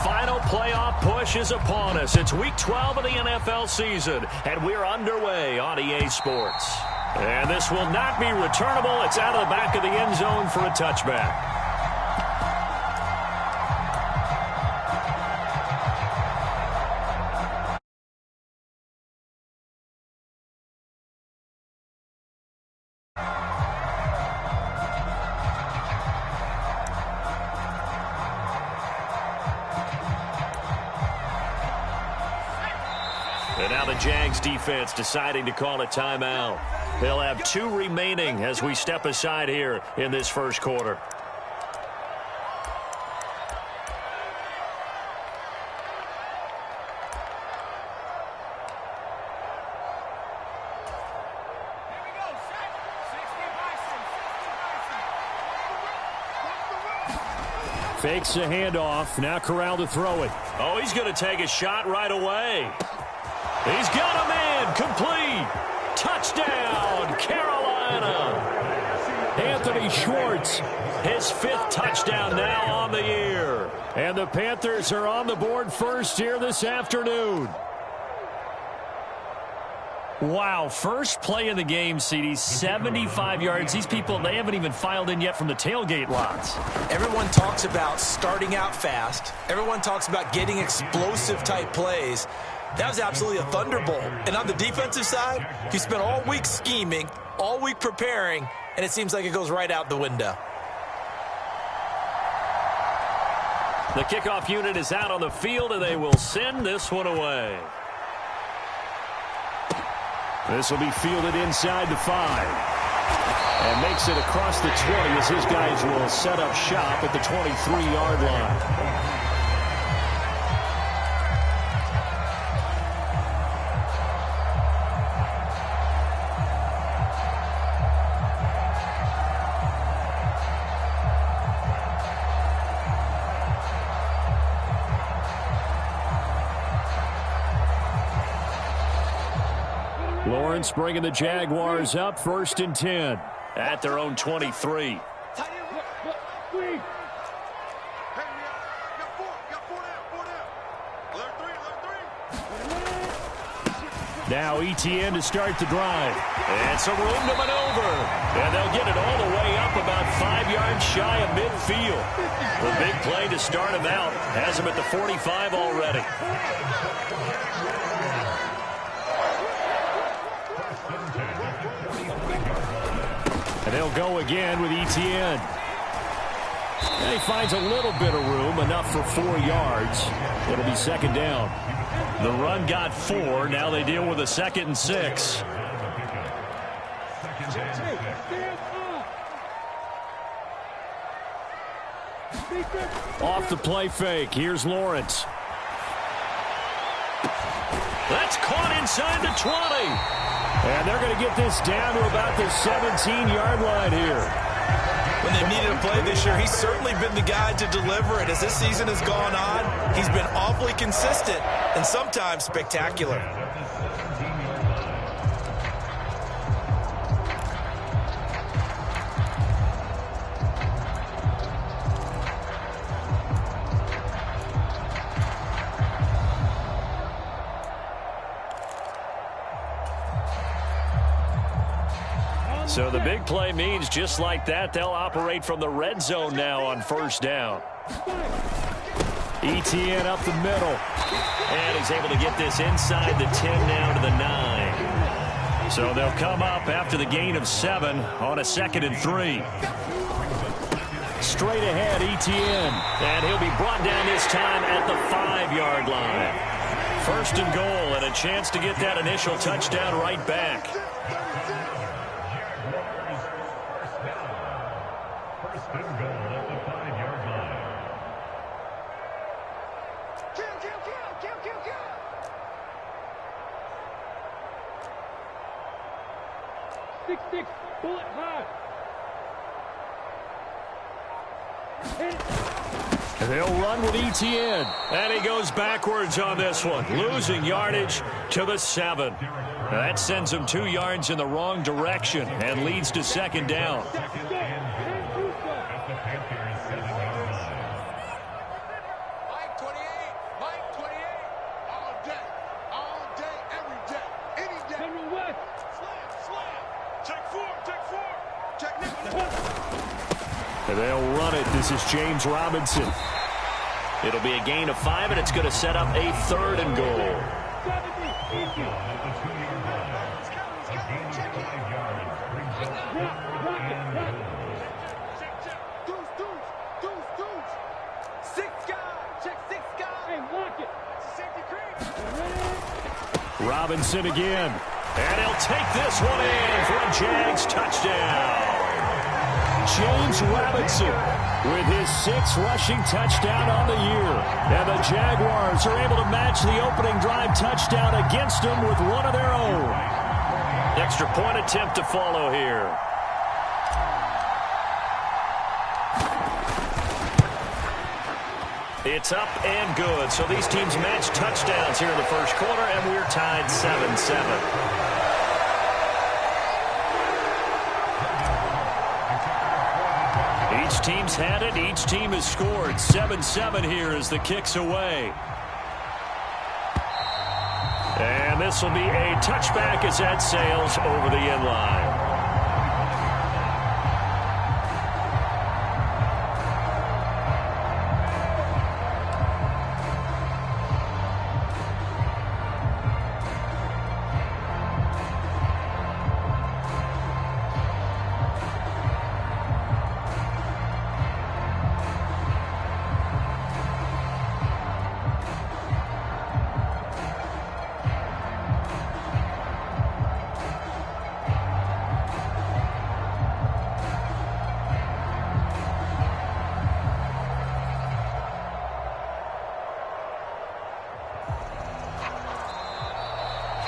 final playoff push is upon us. It's Week 12 of the NFL season, and we're underway on EA Sports. And this will not be returnable. It's out of the back of the end zone for a touchback. And now the Jags defense deciding to call a timeout. They'll have 2 remaining as we step aside here in this first quarter. Fakes the handoff. Now Corral to throw it. Oh, he's going to take a shot right away. He's got a man. Complete. Touchdown, Carolina. Anthony Schwartz. His 5th touchdown now on the year. And the Panthers are on the board first here this afternoon. Wow, first play of the game, CD, 75 yards. These people, they haven't even filed in yet from the tailgate lots. Everyone talks about starting out fast. Everyone talks about getting explosive-type plays. That was absolutely a thunderbolt. And on the defensive side, you spent all week scheming, all week preparing, and it seems like it goes right out the window. The kickoff unit is out on the field, and they will send this one away. This will be fielded inside the 5. And makes it across the 20 as his guys will set up shop at the 23-yard line. Lawrence bringing the Jaguars up 1st and 10 at their own 23. Now Etienne to start the drive. And some room to maneuver. And they'll get it all the way up about 5 yards shy of midfield. The big play to start him out has him at the 45 already. And they'll go again with Etienne. And he finds a little bit of room, enough for 4 yards. It'll be 2nd down. The run got 4. Now they deal with a 2nd and 6. Off the play fake. Here's Lawrence. That's caught inside the 20. And they're going to get this down to about the 17-yard line here. When they needed a play this year, he's certainly been the guy to deliver it. As this season has gone on, he's been awfully consistent and sometimes spectacular. So the big play means just like that, they'll operate from the red zone now on 1st down. Etienne up the middle. And he's able to get this inside the 10 now to the 9. So they'll come up after the gain of 7 on a 2nd and 3. Straight ahead, Etienne. And he'll be brought down this time at the 5-yard line. 1st and goal and a chance to get that initial touchdown right back. Bullet hot. They'll run with Etienne. And he goes backwards on this one, losing yardage to the 7. That sends him 2 yards in the wrong direction and leads to 2nd down. And they'll run it. This is James Robinson. It'll be a gain of 5, and it's going to set up a 3rd and goal. Robinson again. And he'll take this one in for a Jags touchdown. James Robinson with his 6th rushing touchdown on the year. And the Jaguars are able to match the opening drive touchdown against them with one of their own. Extra point attempt to follow here. It's up and good. So these teams match touchdowns here in the first quarter, and we're tied 7-7. Each team's had it. Each team has scored. 7-7 here as the kick's away. And this will be a touchback as that sails over the end line.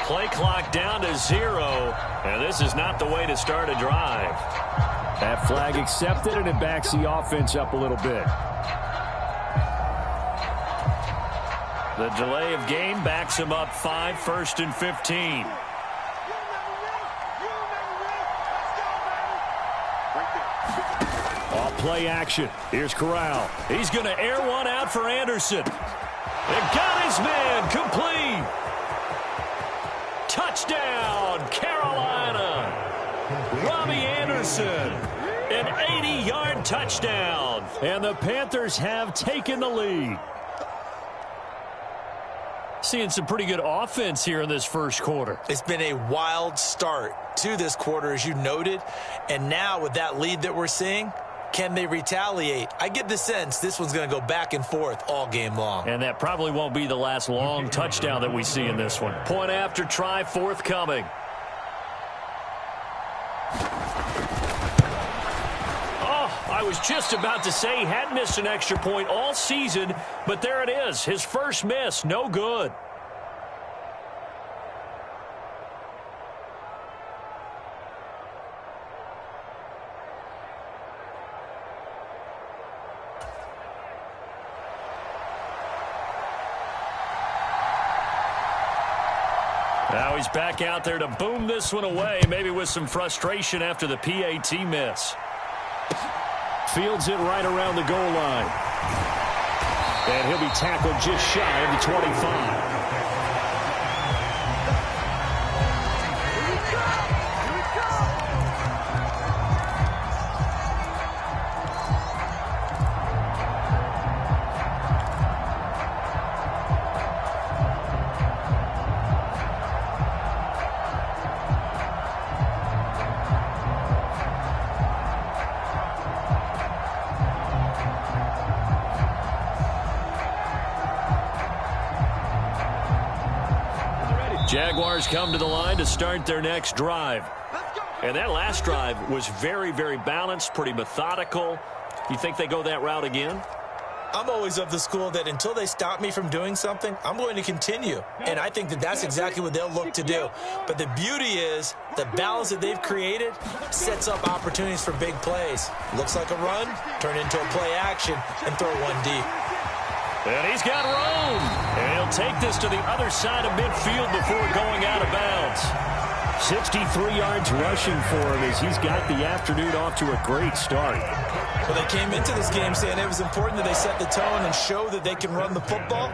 Play clock down to 0, and this is not the way to start a drive. That flag accepted, and it backs the offense up a little bit. The delay of game backs him up 5, 1st and 15. Off play action. Here's Corral. He's going to air one out for Anderson. They got his man complete. Touchdown, Carolina. Robbie Anderson, an 80-yard touchdown. And the Panthers have taken the lead. Seeing some pretty good offense here in this first quarter. It's been a wild start to this quarter, as you noted. And now with that lead that we're seeing, can they retaliate? I get the sense this one's going to go back and forth all game long. And that probably won't be the last long touchdown that we see in this one. Point after try forthcoming. Oh, I was just about to say he hadn't missed an extra point all season, but there it is. His first miss, no good. Now he's back out there to boom this one away, maybe with some frustration after the PAT miss. Fields it right around the goal line. And he'll be tackled just shy of the 25. Jaguars come to the line to start their next drive. And that last drive was very, very balanced, pretty methodical. You think they go that route again? I'm always of the school that until they stop me from doing something, I'm going to continue. And I think that that's exactly what they'll look to do. But the beauty is the balance that they've created sets up opportunities for big plays. Looks like a run, turn into a play action, and throw one deep. And he's got room. And he'll take this to the other side of midfield before going out of bounds. 63 yards rushing for him as he's got the afternoon off to a great start. Well, they came into this game saying it was important that they set the tone and show that they can run the football.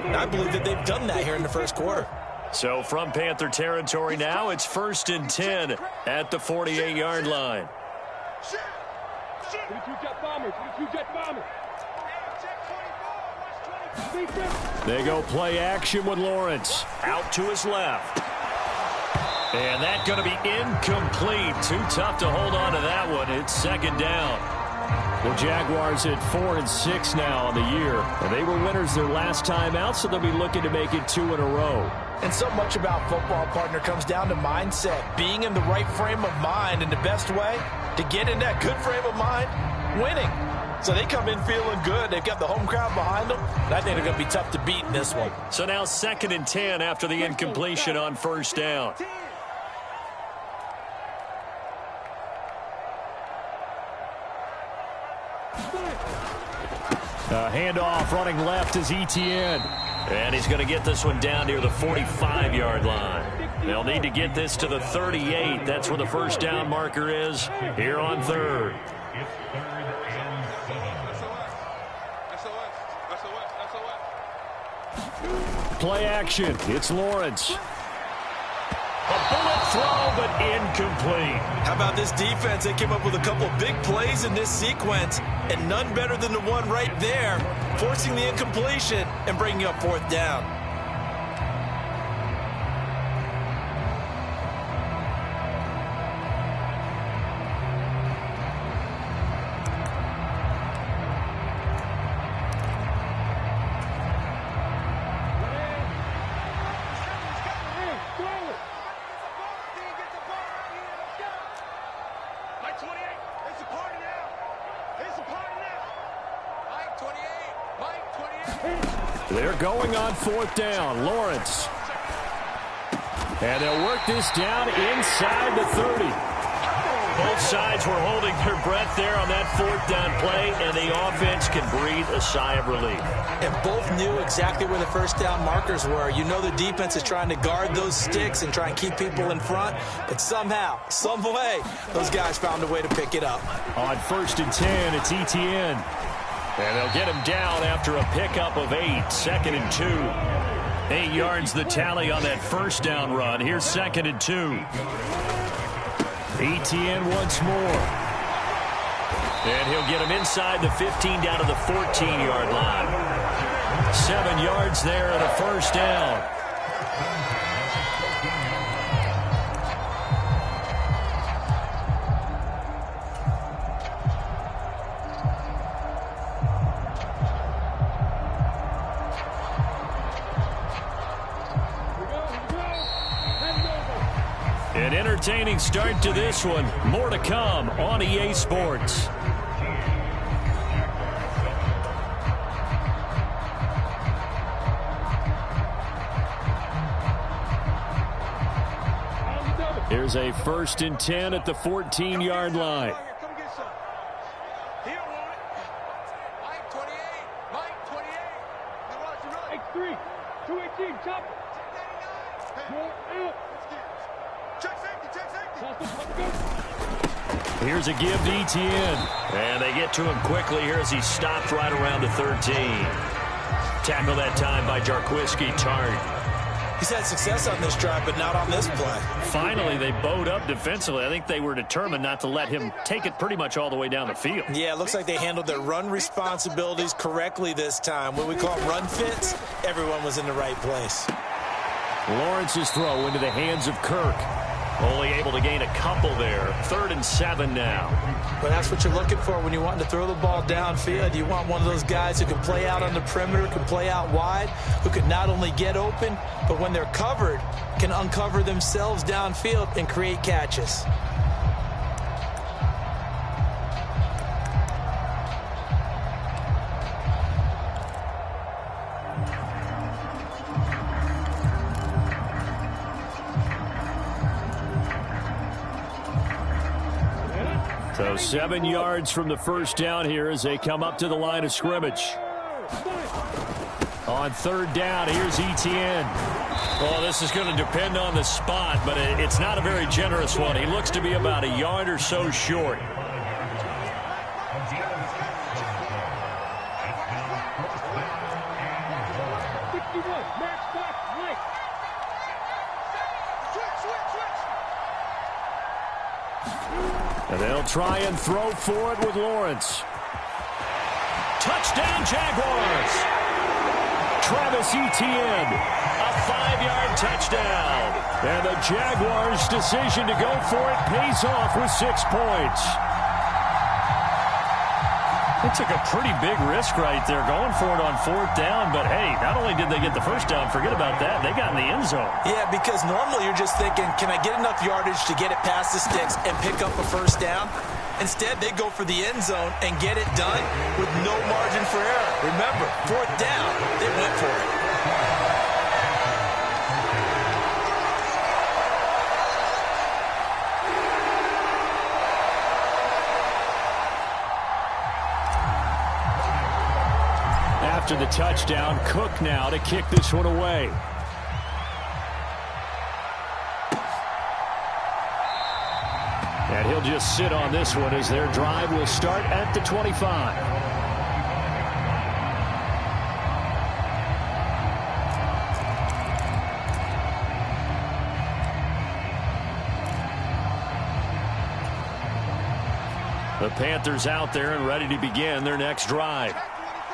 And I believe that they've done that here in the first quarter. So from Panther territory now, it's 1st and 10 at the 48-yard line. They go play action with Lawrence. Out to his left. And that's going to be incomplete. Too tough to hold on to that one. It's second down. The Jaguars at 4-6 now on the year. And they were winners their last time out, so they'll be looking to make it 2 in a row. And so much about football, partner, comes down to mindset. Being in the right frame of mind, and the best way to get in that good frame of mind, winning. So they come in feeling good. They've got the home crowd behind them. And I think they're going to be tough to beat in this one. So now 2nd and 10 after the incompletion on first down. Handoff running left is Etienne. And he's going to get this one down near the 45-yard line. They'll need to get this to the 38. That's where the first down marker is here on third. Play action. It's Lawrence. A bullet throw, but incomplete. How about this defense? They came up with a couple big plays in this sequence, and none better than the one right there, forcing the incompletion and bringing up fourth down. They're going on fourth down. Lawrence. And they'll work this down inside the 30. Both sides were holding their breath there on that fourth down play, and the offense can breathe a sigh of relief. And both knew exactly where the first down markers were. You know the defense is trying to guard those sticks and try and keep people in front, but somehow, some way, those guys found a way to pick it up. On 1st and 10, it's Etienne. And they'll get him down after a pickup of 8. 2nd and 2. 8 yards the tally on that first down run. Here's 2nd and 2. Etienne once more. And he'll get him inside the 15 down to the 14-yard line. 7 yards there and a first down. An entertaining start to this one. More to come on EA Sports. Here's a 1st and 10 at the 14-yard line. Here's a give to Etienne. And they get to him quickly here as he stopped right around the 13. Tackle that time by Jarquiski Tart. He's had success on this drive, but not on this play. Finally, they bowed up defensively. I think they were determined not to let him take it pretty much all the way down the field. Yeah, it looks like they handled their run responsibilities correctly this time. What we call run fits, everyone was in the right place. Lawrence's throw into the hands of Kirk. Only able to gain a couple there. 3rd and 7 now. But that's what you're looking for when you want to throw the ball downfield. You want one of those guys who can play out on the perimeter, can play out wide, who can not only get open, but when they're covered, can uncover themselves downfield and create catches. So 7 yards from the first down here as they come up to the line of scrimmage. On 3rd down, here's Etienne. Well, this is going to depend on the spot, but it's not a very generous one. He looks to be about a yard or so short. And they'll try and throw for it with Lawrence. Touchdown, Jaguars. Travis Etienne, A 5-yard touchdown. and the Jaguars' decision to go for it pays off with 6 points. They took a pretty big risk right there going for it on 4th down, but hey, not only did they get the first down, forget about that, they got in the end zone. Yeah, because normally you're just thinking, can I get enough yardage to get it past the sticks and pick up a first down? Instead, they go for the end zone and get it done with no margin for error. Remember, 4th down, they went for it. After the touchdown, Cook now to kick this one away. And he'll just sit on this one as their drive will start at the 25. The Panthers out there and ready to begin their next drive.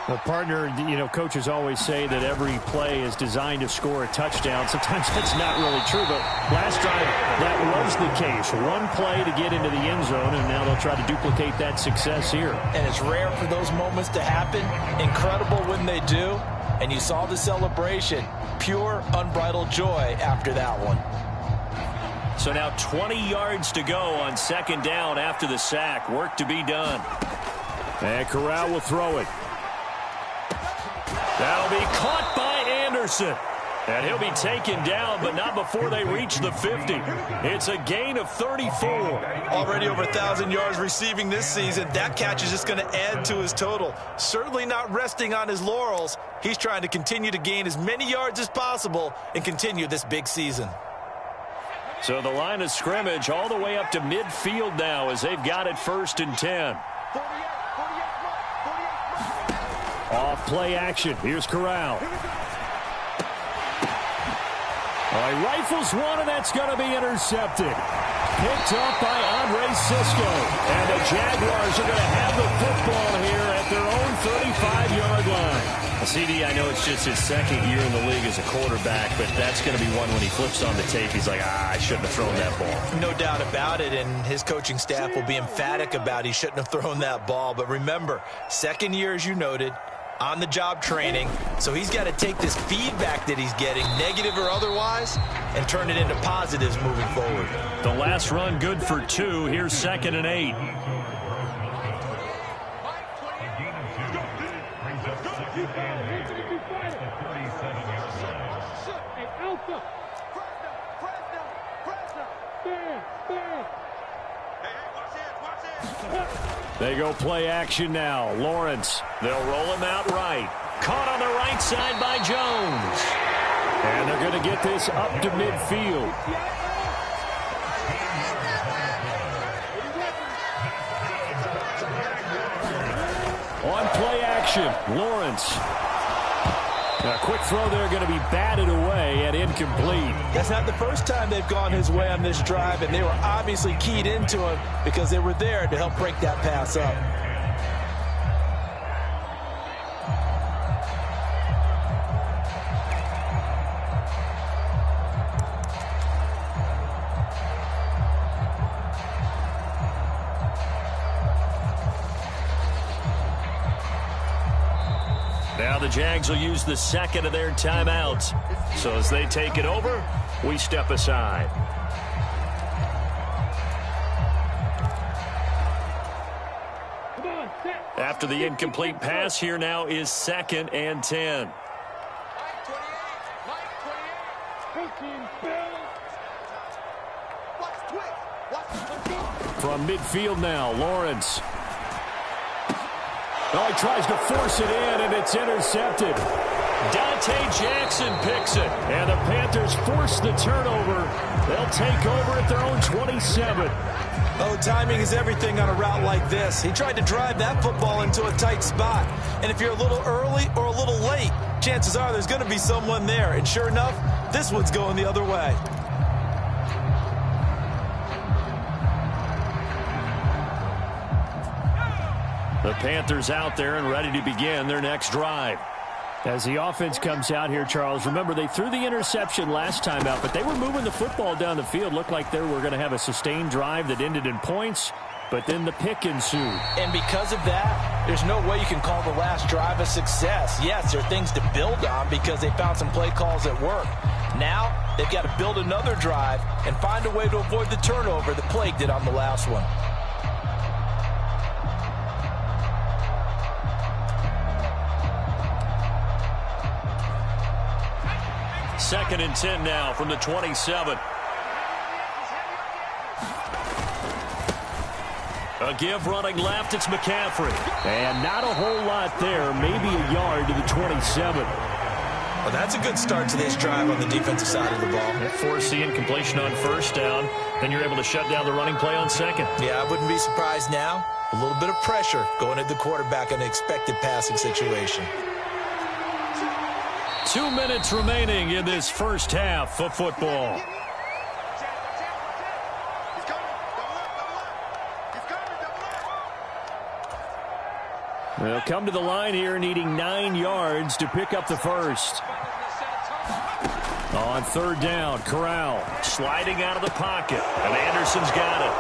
The partner, coaches always say that every play is designed to score a touchdown. Sometimes that's not really true, but last drive that was the case. One play to get into the end zone, and now they'll try to duplicate that success here. And it's rare for those moments to happen. Incredible when they do. And you saw the celebration. Pure, unbridled joy after that one. So now 20 yards to go on 2nd down after the sack. Work to be done. And Corral will throw it. That'll be caught by Anderson. And he'll be taken down, but not before they reach the 50. It's a gain of 34. Already over 1,000 yards receiving this season. That catch is just going to add to his total. Certainly not resting on his laurels. He's trying to continue to gain as many yards as possible and continue this big season. So the line of scrimmage all the way up to midfield now as they've got it 1st and 10. Off play action. Here's Corral. He rifles one, and that's going to be intercepted. Picked up by Andre Sisco. And the Jaguars are going to have the football here at their own 35-yard line. Well, CD, I know it's just his 2nd year in the league as a quarterback, but that's going to be one when he flips on the tape. He's like, I shouldn't have thrown that ball. No doubt about it, and his coaching staff will be emphatic about he shouldn't have thrown that ball. But remember, 2nd year, as you noted, on-the-job training, so he's got to take this feedback that he's getting, negative or otherwise, and turn it into positives moving forward. The last run good for 2. Here's 2nd and 8. They go play action now. Lawrence. They'll roll him out right. Caught on the right side by Jones. And they're going to get this up to midfield. On play action, Lawrence. A quick throw there going to be batted away and incomplete. That's not the first time they've gone his way on this drive, and they were obviously keyed into him because they were there to help break that pass up. Now the Jags will use the 2nd of their timeouts. So as they take it over, we step aside. After the incomplete pass, here now is 2nd and 10. From midfield now, Lawrence. Oh, he tries to force it in, and it's intercepted. Dante Jackson picks it. And the Panthers force the turnover. They'll take over at their own 27. Oh, timing is everything on a route like this. He tried to drive that football into a tight spot. And if you're a little early or a little late, chances are there's going to be someone there. And sure enough, this one's going the other way. The Panthers out there and ready to begin their next drive. As the offense comes out here, Charles, remember they threw the interception last time out, but they were moving the football down the field. Looked like they were going to have a sustained drive that ended in points, but then the pick ensued. And because of that, there's no way you can call the last drive a success. Yes, there are things to build on because they found some play calls that work. Now, they've got to build another drive and find a way to avoid the turnover that plagued it on the last one. Second and 10 now from the 27. A give running left, it's McCaffrey. And not a whole lot there, maybe a yard to the 27. Well, that's a good start to this drive on the defensive side of the ball. Force the incompletion on first down. Then you're able to shut down the running play on second. Yeah, I wouldn't be surprised now. A little bit of pressure going at the quarterback in an expected passing situation. 2 minutes remaining in this first half of football. They'll come to the line here needing 9 yards to pick up the first. On third down, Corral Sliding out of the pocket, and Anderson's got it.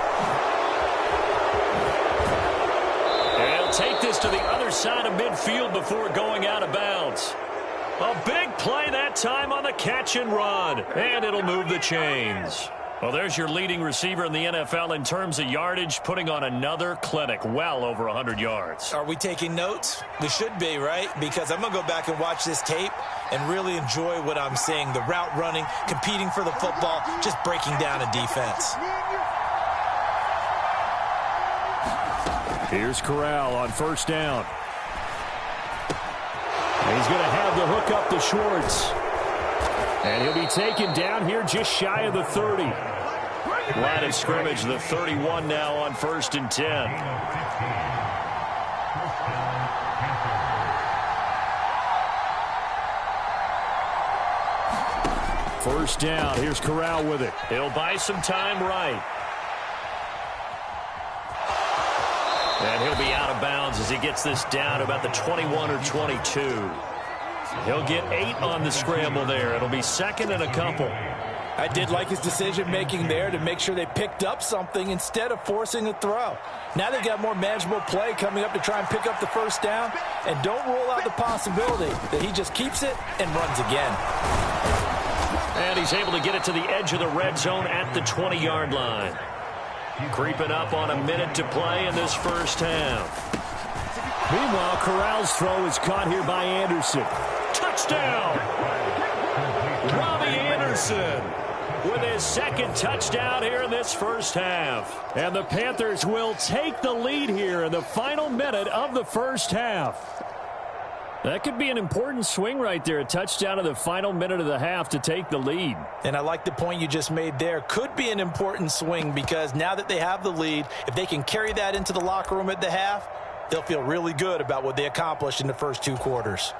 And he'll take this to the other side of midfield before going out of bounds. A big play that time on the catch and run, and it'll move the chains. Well, there's your leading receiver in the NFL in terms of yardage, putting on another clinic, well over 100 yards. Are we taking notes? We should be, right? Because I'm going to go back and watch this tape and really enjoy what I'm seeing. The route running, competing for the football, just breaking down a defense. Here's Corral on first down. He's going to have the hook up to Schwartz. And he'll be taken down here just shy of the 30. Line of scrimmage, the 31 now on first and 10. First down. Here's Corral with it. He'll buy some time right. And he'll be out of bounds as he gets this down about the 21 or 22. He'll get 8 on the scramble there. It'll be second and a couple. I did like his decision-making there to make sure they picked up something instead of forcing a throw. Now they've got more manageable play coming up to try and pick up the first down. And don't rule out the possibility that he just keeps it and runs again. And he's able to get it to the edge of the red zone at the 20-yard line. Creeping up on a minute to play in this first half. Meanwhile, Corral's throw is caught here by Anderson. Touchdown! Robbie Anderson with his second touchdown here in this first half. And the Panthers will take the lead here in the final minute of the first half. That could be an important swing right there, a touchdown in the final minute of the half to take the lead. And I like the point you just made there. Could be an important swing because now that they have the lead, if they can carry that into the locker room at the half, they'll feel really good about what they accomplished in the first 2 quarters.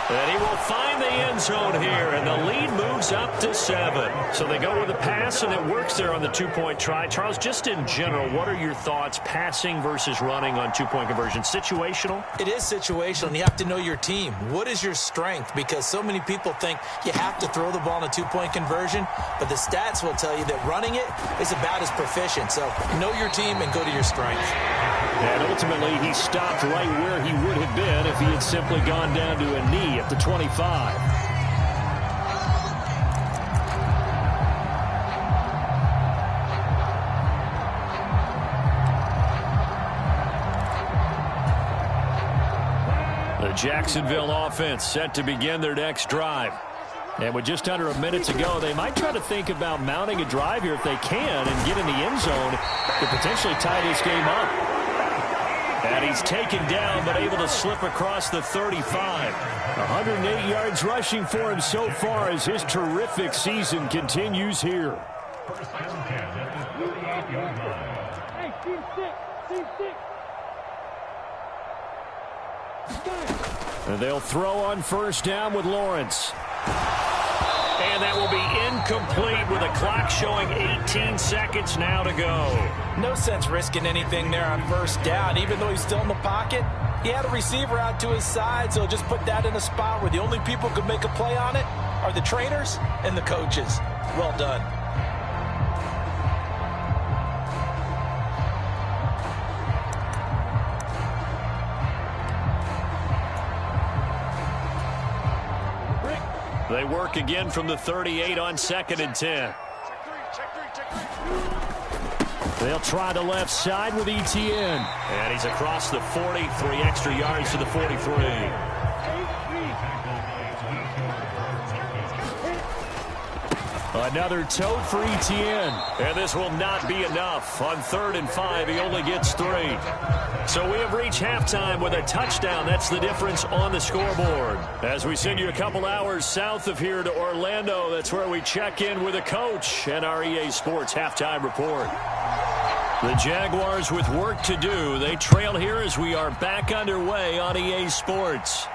And he will find the end zone here, and the lead moves up to 7. So they go with a pass, and it works there on the 2-point try. Charles, just in general, what are your thoughts passing versus running on 2-point conversion? Situational? It is situational, and you have to know your team. What is your strength? Because so many people think you have to throw the ball in a 2-point conversion, but the stats will tell you that running it is about as proficient. So know your team and go to your strength. And ultimately, he stopped right where he would have been if he had simply gone down to a knee at the 25. The Jacksonville offense set to begin their next drive. And with just under a minute to go, they might try to think about mounting a drive here if they can and get in the end zone to potentially tie this game up. And he's taken down but able to slip across the 35. 108 yards rushing for him so far as his terrific season continues here. And they'll throw on first down with Lawrence. And that will be incomplete with a clock showing 18 seconds now to go. No sense risking anything there on first down. Even though he's still in the pocket, he had a receiver out to his side, so just put that in a spot where the only people who can make a play on it are the trainers and the coaches. Well done. They work again from the 38 on 2nd and 10. They'll try the left side with Etienne. And he's across the 40, 3 extra yards to the 43. Another tote for Etienne. And this will not be enough. On 3rd and 5, he only gets 3. So we have reached halftime with a touchdown. That's the difference on the scoreboard. As we send you a couple hours south of here to Orlando, that's where we check in with a coach and our EA Sports halftime report. The Jaguars with work to do. They trail here as we are back underway on EA Sports.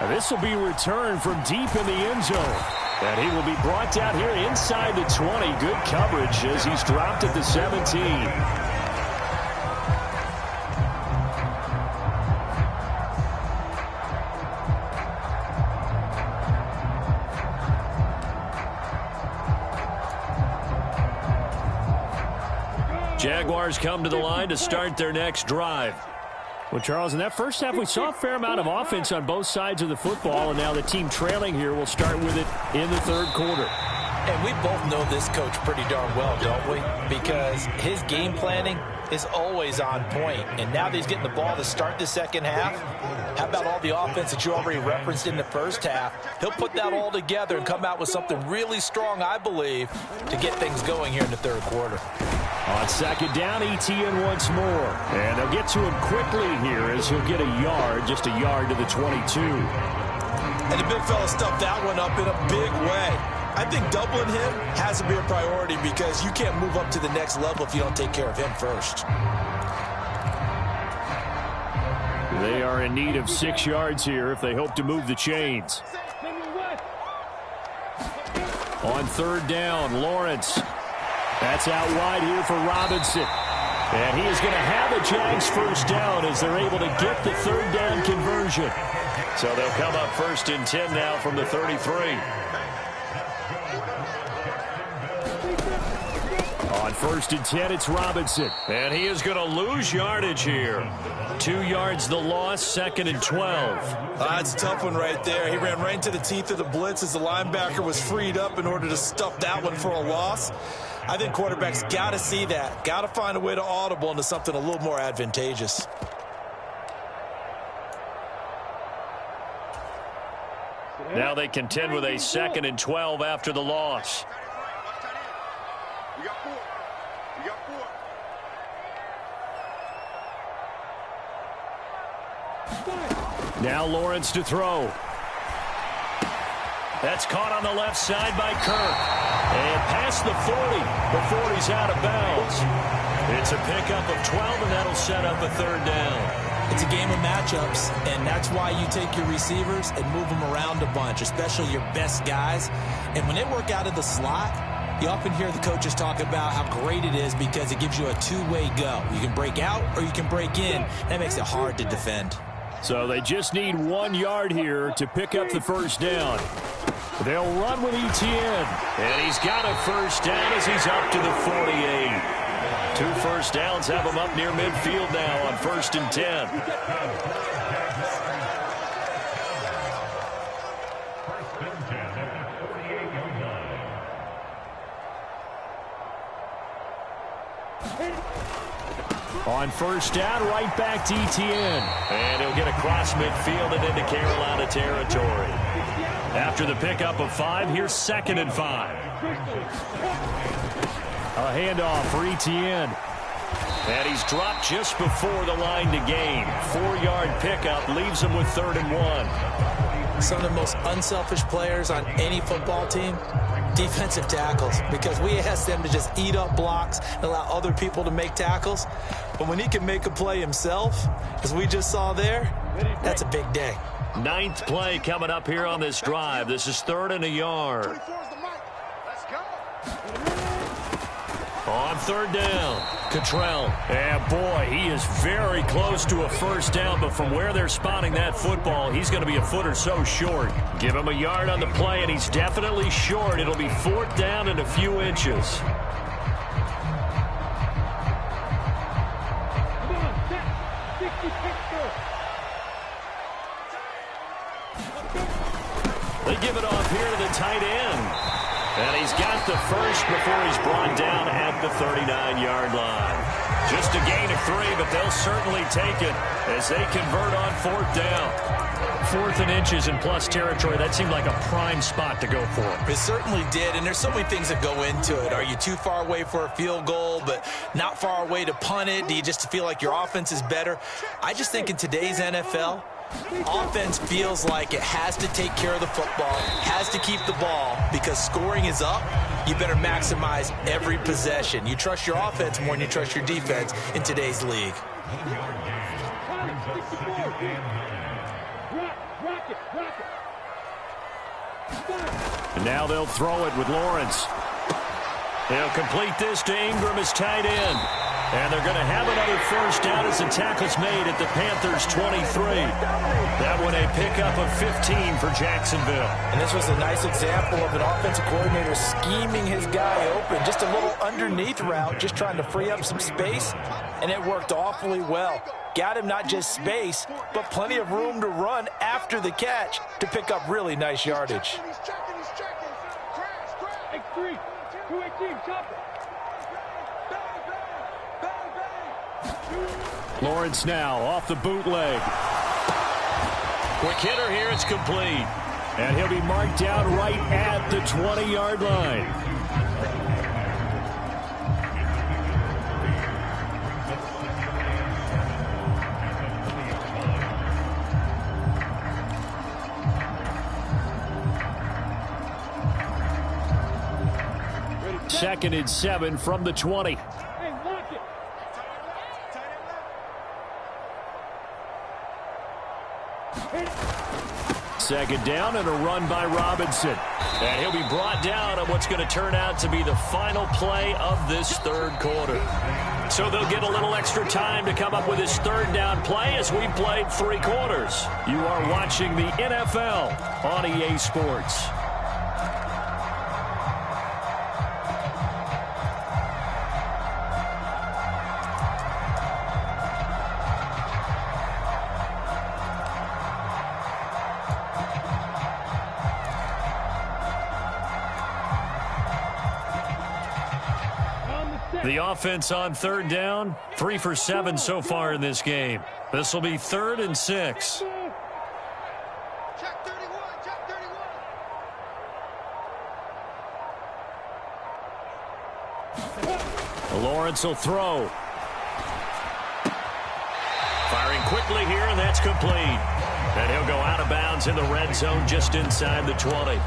This will be returned from deep in the end zone. And he will be brought down here inside the 20. Good coverage as he's dropped at the 17. Jaguars come to the line to start their next drive. Well, Charles, in that first half, we saw a fair amount of offense on both sides of the football, and now the team trailing here will start with it in the 3rd quarter. And we both know this coach pretty darn well, don't we? Because his game planning is always on point. And now that he's getting the ball to start the second half, how about all the offense that you already referenced in the first half? He'll put that all together and come out with something really strong, I believe, to get things going here in the 3rd quarter. On 2nd down, Etienne once more. And they'll get to him quickly here as he'll get a yard, just a yard to the 22. And the big fella stuffed that one up in a big way. I think doubling him has to be a priority because you can't move up to the next level if you don't take care of him first. They are in need of 6 yards here if they hope to move the chains. On 3rd down, Lawrence. That's out wide here for Robinson. And he is going to have a Jags first down as they're able to get the 3rd down conversion. So they'll come up 1st and 10 now from the 33. On 1st and 10, it's Robinson. And he is going to lose yardage here. 2 yards the loss, 2nd and 12. That's a tough one right there. He ran right into the teeth of the blitz as the linebacker was freed up in order to stuff that one for a loss. I think quarterbacks got to see that. Got to find a way to audible into something a little more advantageous. Now they contend with a 2nd and 12 after the loss. You got 4. You got 4. Now Lawrence to throw. That's caught on the left side by Kirk. And past the 40 before he's out of bounds. It's a pickup of 12, and that'll set up a 3rd down. It's a game of matchups, and that's why you take your receivers and move them around a bunch, especially your best guys. And when they work out of the slot, you often hear the coaches talk about how great it is because it gives you a two-way go. You can break out or you can break in. That makes it hard to defend. So they just need 1 yard here to pick up the first down. They'll run with Etienne. And he's got a first down as he's up to the 48. 2 first downs have him up near midfield now on 1st and 10. On 1st down, right back to Etienne. And he'll get across midfield and into Carolina territory. After the pickup of 5, here's 2nd and 5. A handoff for Etienne. And he's dropped just before the line to gain. 4-yard pickup leaves him with 3rd and 1. Some of the most unselfish players on any football team, defensive tackles, because we ask them to just eat up blocks and allow other people to make tackles. But when he can make a play himself, as we just saw there, That's a big day. Ninth play coming up here on this drive. This is 3rd and a yard. Let's go. On 3rd down, Cottrell. And boy, he is very close to a first down, but from where they're spotting that football, he's going to be a foot or so short. Give him a yard on the play, and he's definitely short. It'll be 4th down and a few inches. They give it off here to the tight end. And he's got the first before he's brought down at the 39-yard line. Just a gain of 3, but they'll certainly take it as they convert on 4th down. 4th and inches in plus territory. That seemed like a prime spot to go for. It certainly did, and there's so many things that go into it. Are you too far away for a field goal, but not far away to punt it? Do you just feel like your offense is better? I just think in today's NFL, offense feels like it has to take care of the football, has to keep the ball, because scoring is up. You better maximize every possession. You trust your offense more than you trust your defense in today's league. And now they'll throw it with Lawrence. He'll complete this to Ingram as tight end. And they're going to have another first down as the tackle's made at the Panthers' 23. That one a pickup of 15 for Jacksonville. And this was a nice example of an offensive coordinator scheming his guy open. Just a little underneath route, just trying to free up some space, and it worked awfully well. Got him not just space, but plenty of room to run after the catch to pick up really nice yardage. He's checking. Crash. X3, 218, chopper. Lawrence now off the bootleg. Quick hitter here, it's complete. And he'll be marked down right at the 20-yard line. Second and 7 from the 20. Second down and a run by Robinson. And he'll be brought down on what's going to turn out to be the final play of this 3rd quarter. So they'll get a little extra time to come up with his 3rd down play as we played 3 quarters. You are watching the NFL on EA Sports. The offense on 3rd down, 3 for 7 so far in this game. This will be 3rd and 6. Check 31. Lawrence will throw. Firing quickly here, and that's complete. And he'll go out of bounds in the red zone just inside the 20.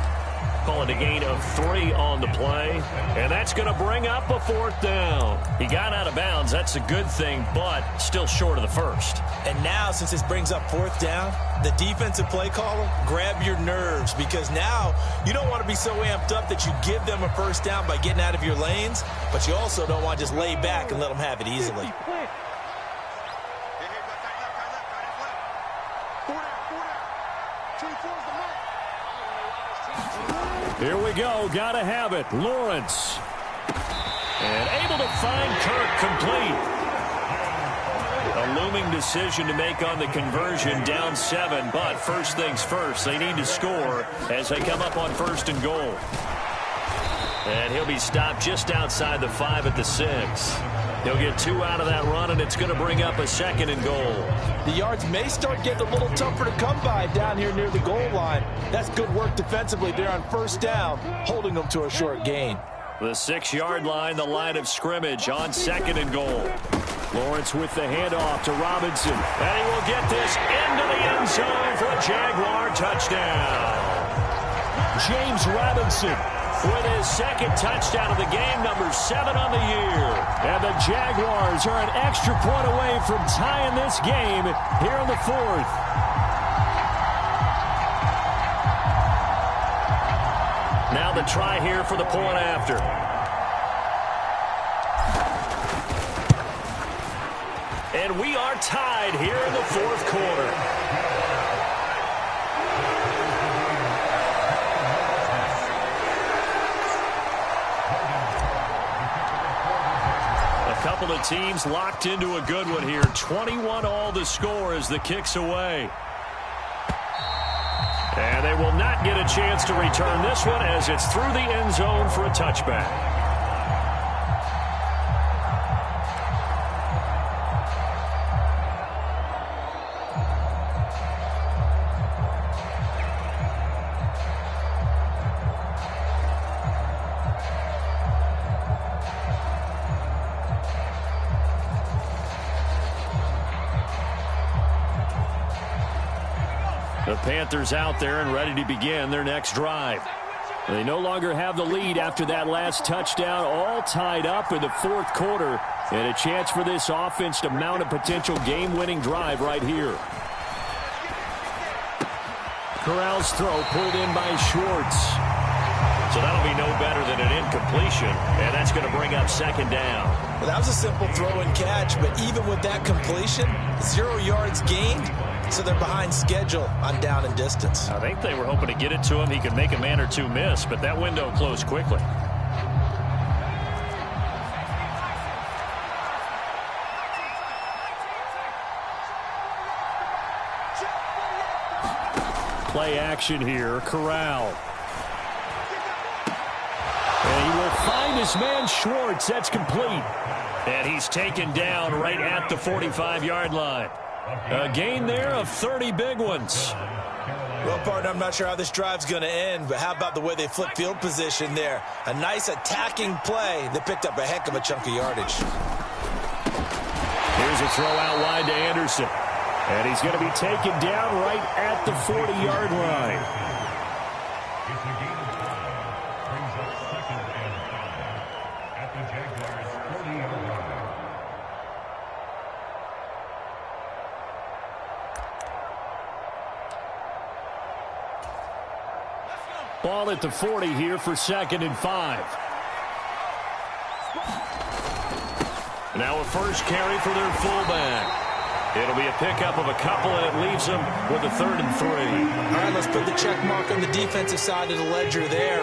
Call it a gain of 3 on the play. And that's going to bring up a 4th down. He got out of bounds. That's a good thing, but still short of the first. And now, since this brings up 4th down, the defensive play caller, grab your nerves, because now you don't want to be so amped up that you give them a first down by getting out of your lanes, but you also don't want to just lay back and let them have it easily. Here we go. Got to have it. Lawrence. And able to find Kirk complete. A looming decision to make on the conversion, down 7. But first things first, they need to score as they come up on 1st and goal. And he'll be stopped just outside the 5 at the 6. He'll get 2 out of that run, and it's going to bring up a 2nd and goal. The yards may start getting a little tougher to come by down here near the goal line. That's good work defensively there on 1st down, holding them to a short gain. The 6-yard line, the line of scrimmage on 2nd and goal. Lawrence with the handoff to Robinson. And he will get this into the end zone for a Jaguar touchdown. James Robinson, with his second touchdown of the game, number 7 on the year. And the Jaguars are an extra point away from tying this game here in the fourth. Now the try here for the point after. And we are tied here in the fourth quarter. Couple of teams locked into a good one here. 21 all the score as the kick's away. And they will not get a chance to return this one as it's through the end zone for a touchback. The Panthers out there and ready to begin their next drive. They no longer have the lead after that last touchdown, all tied up in the fourth quarter, and a chance for this offense to mount a potential game-winning drive right here. Corral's throw pulled in by Schwartz. So that'll be no better than an incompletion, and that's going to bring up second down. Well, that was a simple throw and catch, but even with that completion, 0 yards gained. So they're behind schedule on down and distance. I think they were hoping to get it to him. He could make a man or two miss, but that window closed quickly. Play action here. Corral. And he will find his man Schwartz. That's complete. And he's taken down right at the 45-yard line. A gain there of 30 big ones. Well, partner, I'm not sure how this drive's going to end, but how about the way they flip field position there? A nice attacking play that picked up a heck of a chunk of yardage. Here's a throw out wide to Anderson. And he's going to be taken down right at the 40-yard line. Ball at the 40 here for 2nd and 5. Now a first carry for their fullback. It'll be a pickup of a couple, and it leaves them with a 3rd and 3. All right, let's put the check mark on the defensive side of the ledger there.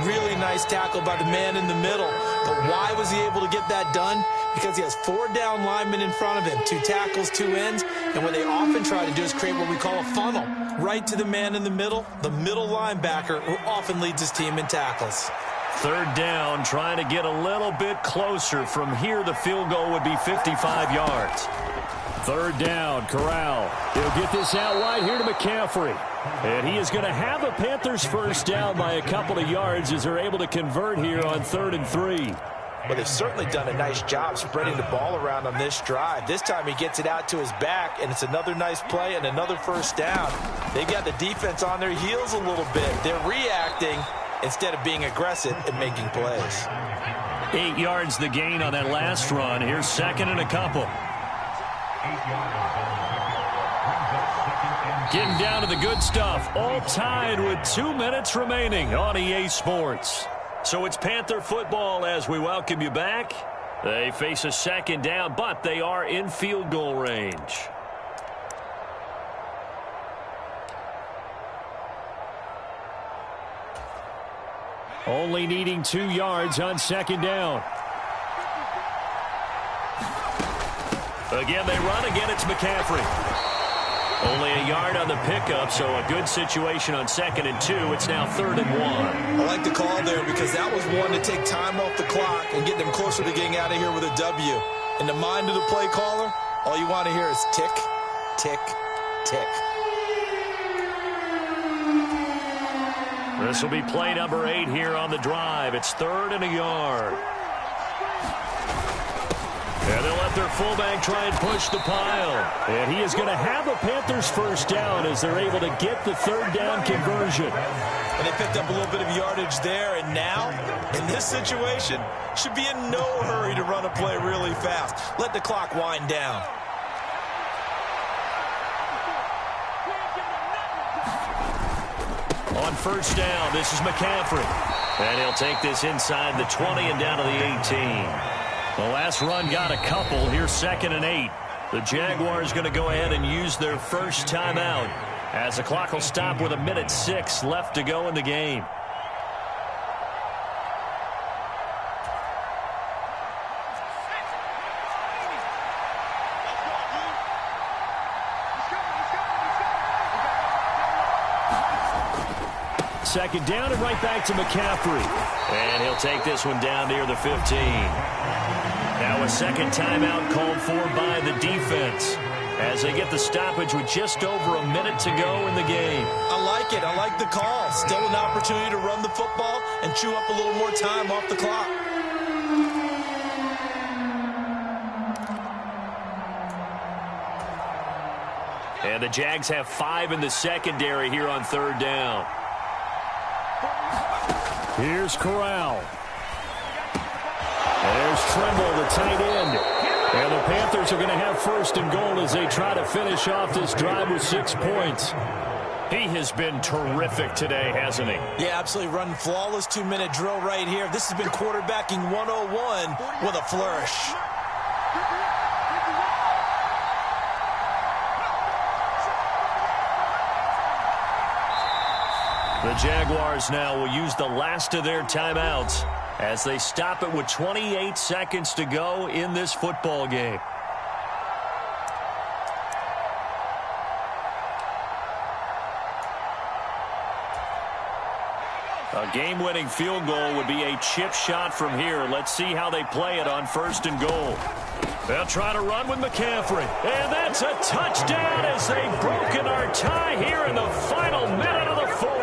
Really nice tackle by the man in the middle. But why was he able to get that done? Because he has 4 down linemen in front of him, 2 tackles, 2 ends. And what they often try to do is create what we call a funnel. Right to the man in the middle linebacker, who often leads his team in tackles. 3rd down, trying to get a little bit closer. From here, the field goal would be 55 yards. 3rd down, Corral. He'll get this out wide here to McCaffrey. And he is going to have a Panthers first down by a couple of yards as they're able to convert here on 3rd and 3. Well, they've certainly done a nice job spreading the ball around on this drive. This time he gets it out to his back, and it's another nice play and another first down. They've got the defense on their heels a little bit. They're reacting instead of being aggressive and making plays. 8 yards the gain on that last run. Here's 2nd and a couple. Getting down to the good stuff. All tied with 2 minutes remaining on EA Sports. So it's Panther football as we welcome you back. They face a 2nd down, but they are in field goal range. Only needing 2 yards on 2nd down. Again, they run. Again, it's McCaffrey. Only a yard on the pickup, so a good situation on 2nd and 2. It's now 3rd and 1. I like the call there because that was one to take time off the clock and get them closer to getting out of here with a W. In the mind of the play caller, all you want to hear is tick, tick, tick. This will be play number 8 here on the drive. It's 3rd and a yard. And they'll let let their fullback try and push the pile. And he is going to have the Panthers first down as they're able to get the third down conversion. And they picked up a little bit of yardage there, and now, in this situation, should be in no hurry to run a play really fast. Let the clock wind down. On first down, this is McCaffrey. And he'll take this inside the 20 and down to the 18. The last run got a couple. Here's 2nd and 8. The Jaguars going to go ahead and use their first timeout as the clock will stop with 1:06 left to go in the game. Second down and right back to McCaffrey. And he'll take this one down near the 15. Now a second timeout called for by the defense as they get the stoppage with just over a minute to go in the game. I like it. I like the call. Still an opportunity to run the football and chew up a little more time off the clock. And the Jags have 5 in the secondary here on third down. Here's Corral. There's Trimble, the tight end. And the Panthers are going to have first and goal as they try to finish off this drive with 6 points. He has been terrific today, hasn't he? Yeah, absolutely. Running flawless 2-minute drill right here. This has been quarterbacking 101 with a flourish. The Jaguars now will use the last of their timeouts as they stop it with 28 seconds to go in this football game. A game-winning field goal would be a chip shot from here. Let's see how they play it on first and goal. They'll try to run with McCaffrey. And that's a touchdown as they've broken our tie here in the final minute of the fourth.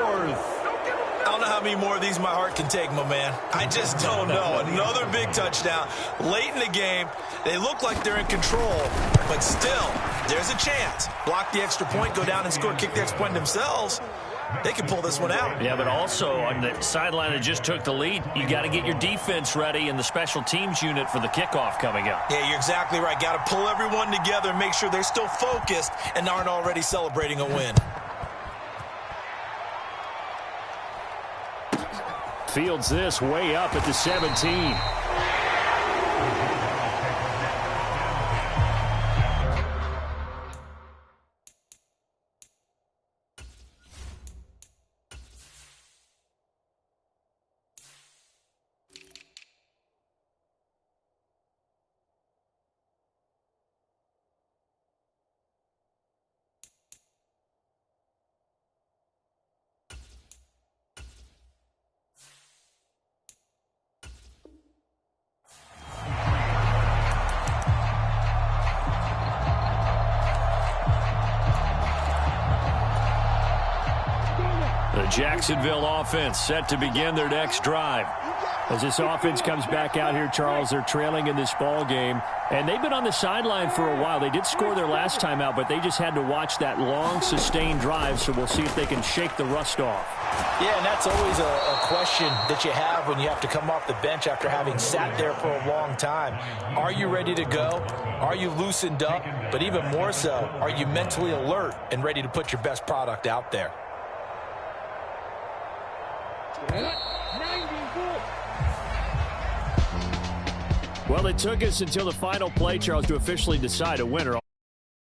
I don't know how many more of these my heart can take, my man. I just don't know. Another big touchdown late in the game. They look like they're in control, but still, there's a chance. Block the extra point, go down and score, kick the extra point themselves. They can pull this one out. Yeah, but also on the sideline that just took the lead, you got to get your defense ready and the special teams unit for the kickoff coming up. Yeah, you're exactly right. Got to pull everyone together and make sure they're still focused and aren't already celebrating a win. Fields this way up at the 17. Jacksonville offense set to begin their next drive. As this offense comes back out here, Charles, they're trailing in this ball game, and they've been on the sideline for a while. They did score their last time out, but they just had to watch that long, sustained drive, so we'll see if they can shake the rust off. Yeah, and that's always a question that you have when you have to come off the bench after having sat there for a long time. Are you ready to go? Are you loosened up? But even more so, are you mentally alert and ready to put your best product out there? Well, it took us until the final play, Charles, to officially decide a winner.